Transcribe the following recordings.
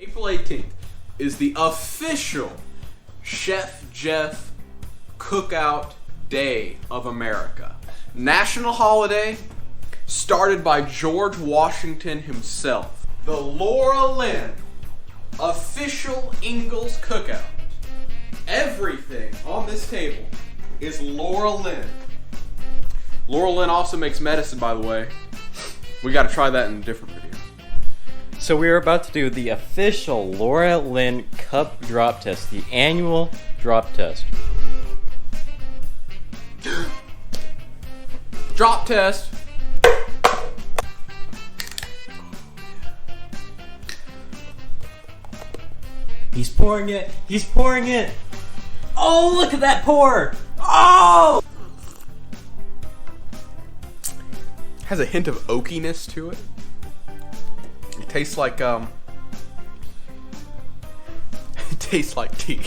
April 18th is the official Chef Jeff Cookout Day of America. National holiday started by George Washington himself. The Laura Lynn official Ingalls Cookout. Everything on this table is Laura Lynn. Laura Lynn also makes medicine, by the way. We gotta try that in a different video. So we are about to do the official Laura Lynn cup drop test, the annual drop test. Drop test. He's pouring it. He's pouring it. Oh, look at that pour. Oh! Has a hint of oakiness to it. It tastes like it tastes like tea.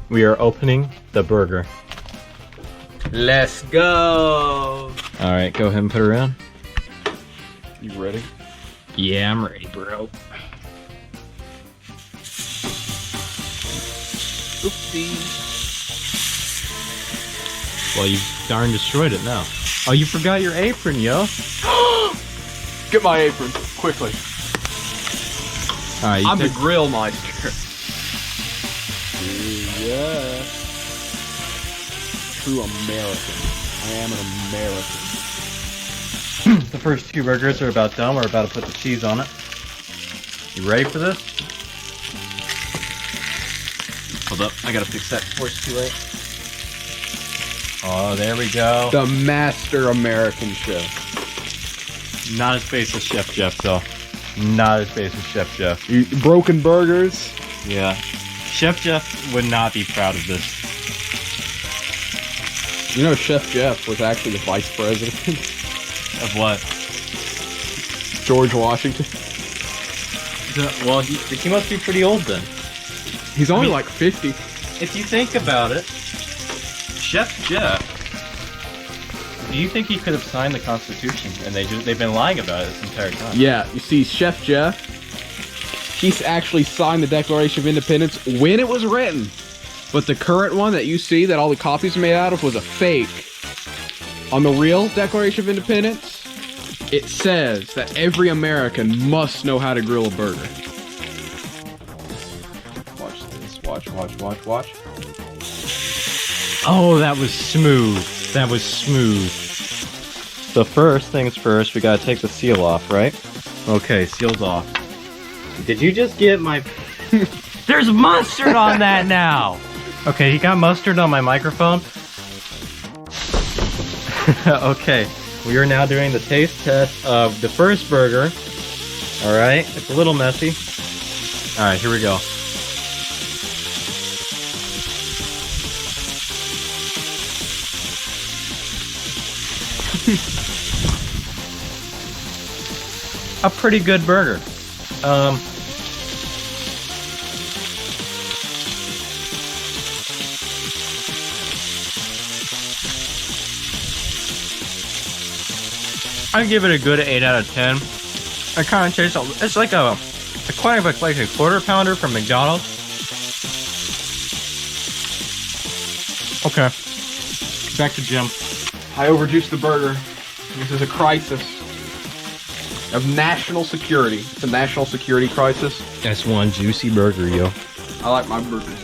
We are opening the burger. Let's go. All right, go ahead and put it around. You ready? Yeah, I'm ready, bro. Oopsie. Well, you darn destroyed it now. Oh, you forgot your apron, yo. Get my apron quickly. All right, I'm the grill meister. Yeah. True American. I am an American. The first two burgers are about done. We're about to put the cheese on it. You ready for this? Hold up, I gotta fix that before it's too late. Oh, there we go. The master American chef. Not as base as Chef Jeff, though. Not as base as Chef Jeff. Broken burgers. Yeah. Chef Jeff would not be proud of this. You know, Chef Jeff was actually the vice president Of what? George Washington. Well, he must be pretty old then. He's only like 50. If you think about it, Chef Jeff, do you think he could have signed the Constitution and they've been lying about it this entire time? Yeah, you see, Chef Jeff, he's actually signed the Declaration of Independence when it was written. But the current one that you see that all the copies are made out of was a fake. On the real Declaration of Independence, it says that every American must know how to grill a burger. Watch this. Watch. Oh, that was smooth. That was smooth. So first things first, we gotta take the seal off, right? Okay, seal's off. Did you just get my... There's mustard on that now! Okay, he got mustard on my microphone. Okay, we are now doing the taste test of the first burger. Alright, it's a little messy. Alright, here we go. A pretty good burger. I give it a good 8 out of 10. It kind of tastes, it's like like a quarter pounder from McDonald's. Okay, back to Jim. I overjuiced the burger. This is a crisis of national security. It's a national security crisis. That's one juicy burger, yo. I like my burgers.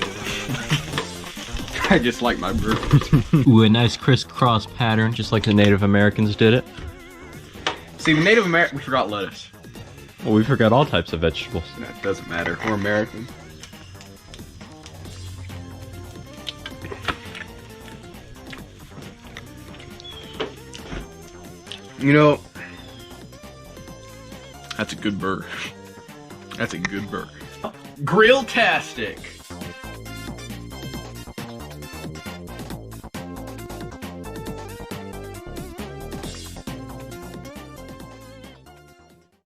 I just like my burgers. Ooh, a nice crisscross pattern, just like the Native Americans did it. See, Native American, we forgot lettuce. Well, we forgot all types of vegetables. That doesn't matter. We're American. You know, that's a good burger. That's a good burger. GRILLTASTIC.